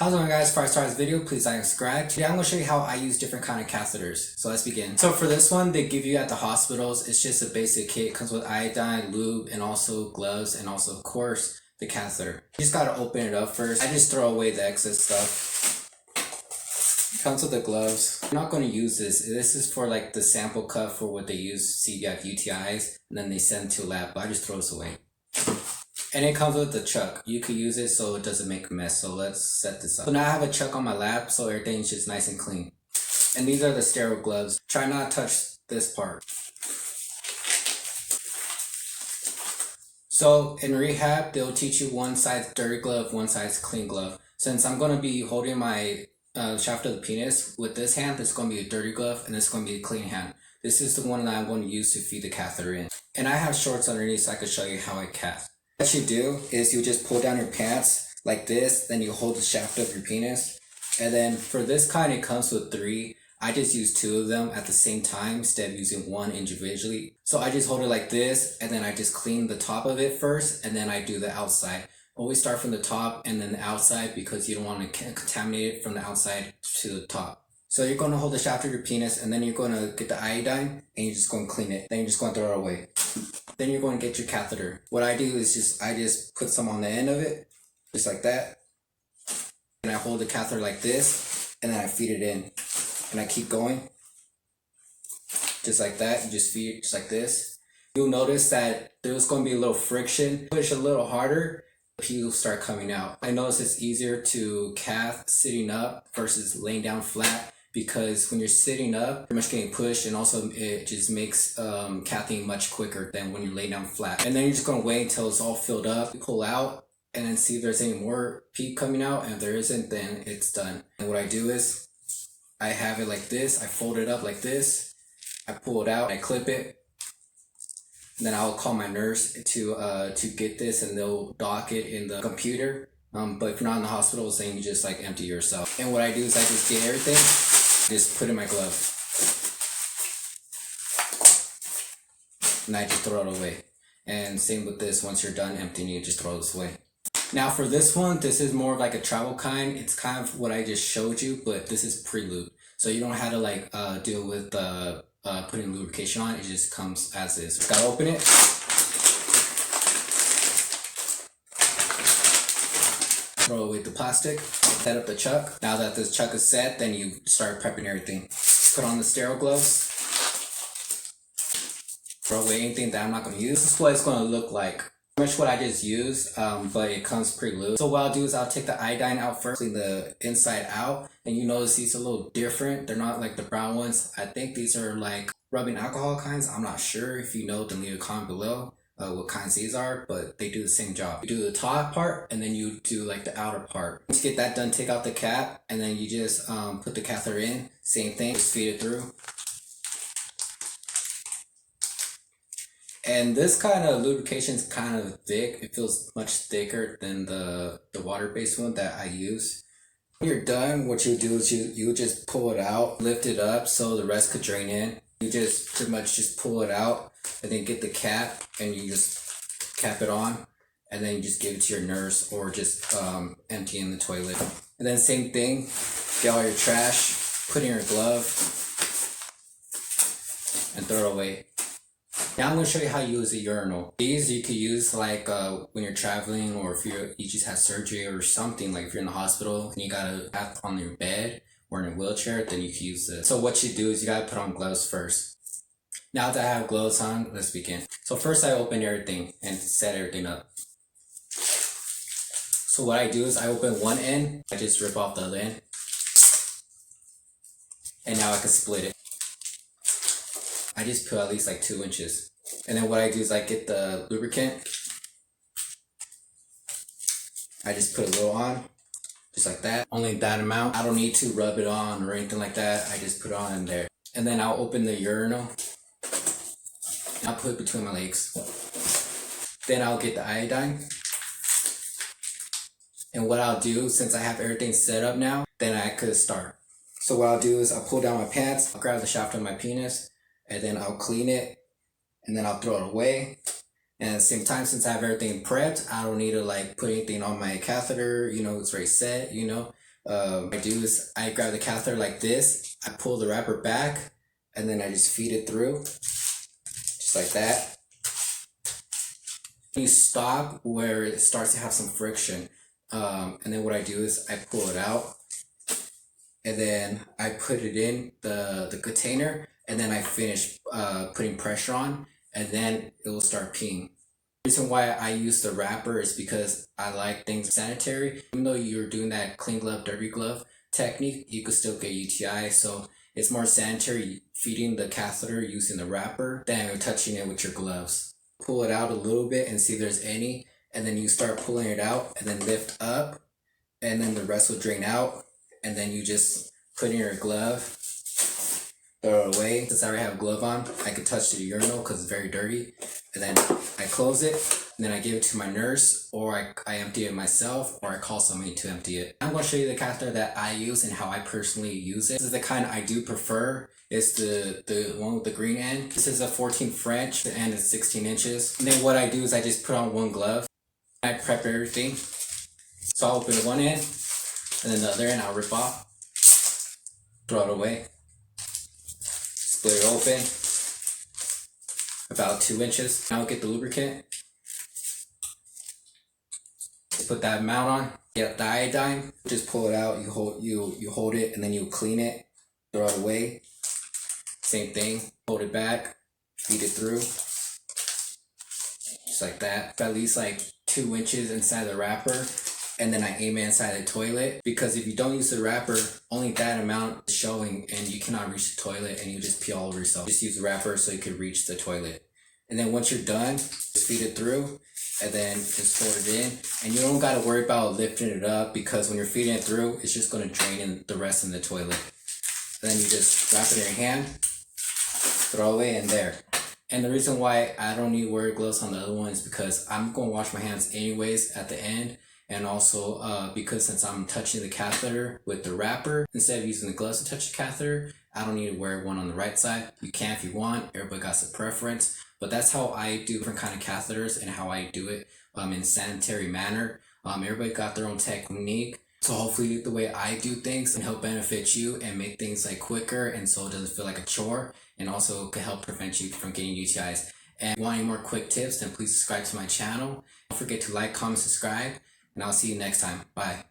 How's it going, guys? Before I start this video, please like and subscribe. Today I'm going to show you how I use different kind of catheters. So let's begin. So for this one, they give you at the hospitals. It's just a basic kit. It comes with iodine, lube, and also gloves, and also, of course, the catheter. You just got to open it up first. I just throw away the excess stuff. It comes with the gloves. I'm not going to use this. This is for like the sample cut for what they use. See if you have UTIs, and then they send to a lab. But I just throw this away. And it comes with the chuck. You could use it so it doesn't make a mess. So let's set this up. So now I have a chuck on my lap so everything's just nice and clean. And these are the sterile gloves. Try not to touch this part. So in rehab, they'll teach you one side's dirty glove, one side's clean glove. Since I'm going to be holding my shaft of the penis with this hand, this is going to be a dirty glove and this is going to be a clean hand. This is the one that I'm going to use to feed the catheter in. And I have shorts underneath so I can show you how I cath. What you do is you just pull down your pants like this, then you hold the shaft of your penis. And then for this kind, it comes with 3. I just use 2 of them at the same time instead of using one individually. So I just hold it like this, and then I just clean the top of it first, and then I do the outside. Always start from the top and then the outside because you don't want to contaminate it from the outside to the top. So you're going to hold the shaft of your penis, and then you're going to get the iodine, and you're just going to clean it. Then you're just going to throw it away. Then you're going to get your catheter. What I do is I just put some on the end of it, just like that. And I hold the catheter like this, and then I feed it in. And I keep going, just like that. You just feed it just like this. You'll notice that there's going to be a little friction. Push a little harder, the pee will start coming out. I notice it's easier to cath sitting up versus laying down flat, because when you're sitting up, you're much getting pushed, and also it just makes cathing much quicker than when you lay down flat. And then you're just going to wait until it's all filled up, pull out, and then see if there's any more pee coming out. And if there isn't, then it's done. And what I do is I have it like this. I fold it up like this. I pull it out. I clip it. And then I'll call my nurse to get this, and they'll dock it in the computer. But if you're not in the hospital, then you just like empty yourself. And what I do is I just get everything, just put in my glove, and I just throw it away. And same with this. Once you're done emptying, you just throw this away. Now for this one, this is more of like a travel kind. It's kind of what I just showed you, but this is pre-lube. So you don't have to like deal with putting lubrication on. It just comes as is. Just gotta open it. Throw away the plastic. Set up the chuck. Now that this chuck is set, then you start prepping everything. Put on the sterile gloves. Throw away anything that I'm not gonna use. This is what it's gonna look like. Pretty much what I just used, but it comes pre-lubed. So what I'll do is I'll take the iodine out first, clean the inside out, and you notice these are a little different. They're not like the brown ones. I think these are like rubbing alcohol kinds. I'm not sure. If you know, then leave a comment below what kinds these are, but they do the same job. You do the top part, and then you do like the outer part. Once you get that done, take out the cap, and then you just put the catheter in. Same thing, just feed it through. And this kind of lubrication is kind of thick. It feels much thicker than the water-based one that I use. When you're done, what you do is you just pull it out, lift it up so the rest could drain in. You just pretty much just pull it out, and then get the cap, and you just cap it on, and then you just give it to your nurse, or just empty in the toilet. And then same thing, get all your trash, put in your glove, and throw it away. Now I'm going to show you how you use a urinal. These you could use like when you're traveling, or if you just had surgery or something, like if you're in the hospital and you got to bath on your bed or in a wheelchair, then you can use this. So what you do is you got to put on gloves first. Now that I have gloves on, let's begin. So first I open everything and set everything up. So what I do is I open one end, I just rip off the other end, and now I can split it. I just put at least like 2 inches. And then what I do is I get the lubricant. I just put a little on, just like that. Only that amount. I don't need to rub it on or anything like that. I just put it on in there. And then I'll open the urinal. I'll put it between my legs. Then I'll get the iodine. And what I'll do, since I have everything set up now, then I could start. So what I'll do is I'll pull down my pants. I'll grab the shaft of my penis. And then I'll clean it, and then I'll throw it away. And at the same time, since I have everything prepped, I don't need to like put anything on my catheter, you know, it's already set, you know. What I do is I grab the catheter like this, I pull the wrapper back, and then I just feed it through, just like that. You stop where it starts to have some friction, and then what I do is I pull it out, and then I put it in the container, and then I finish putting pressure on, and then it will start peeing. The reason why I use the wrapper is because I like things sanitary. Even though you're doing that clean glove, dirty glove technique, you could still get UTI. So it's more sanitary feeding the catheter using the wrapper than touching it with your gloves. Pull it out a little bit and see if there's any, and then you start pulling it out and then lift up, and then the rest will drain out, and then you just put in your glove, throw it away. Since I already have a glove on, I can touch the urinal because it's very dirty, and then I close it, and then I give it to my nurse, or I empty it myself, or I call somebody to empty it. I'm going to show you the catheter that I use and how I personally use it. This is the kind I do prefer. It's the one with the green end. This is a 14 French, the end is 16 inches. And then what I do is I just put on one glove. I prep everything. So I'll open one end, and then the other end I'll rip off, throw it away, split it open, about 2 inches. Now I'll get the lubricant, put that amount on, get the iodine, just pull it out, you hold it, and then you clean it, throw it away. Same thing, hold it back, feed it through, just like that. At least like 2 inches inside the wrapper, and then I aim it inside the toilet, because if you don't use the wrapper, only that amount is showing and you cannot reach the toilet and you just pee all over yourself. Just use the wrapper so you can reach the toilet. And then once you're done, just feed it through, and then just hold it in. And you don't gotta worry about lifting it up, because when you're feeding it through, it's just gonna drain in the rest in the toilet. Then you just wrap it in your hand, throw away in there. And the reason why I don't need to wear gloves on the other one is because I'm going to wash my hands anyways at the end, and also because since I'm touching the catheter with the wrapper instead of using the gloves to touch the catheter, I don't need to wear one on the right side. You can if you want, everybody got some preference, but that's how I do different kind of catheters and how I do it in sanitary manner. Everybody got their own technique. So hopefully the way I do things can help benefit you and make things like quicker, and so it doesn't feel like a chore, and also can help prevent you from getting UTIs. And if you want any more quick tips, then please subscribe to my channel. Don't forget to like, comment, subscribe, and I'll see you next time. Bye.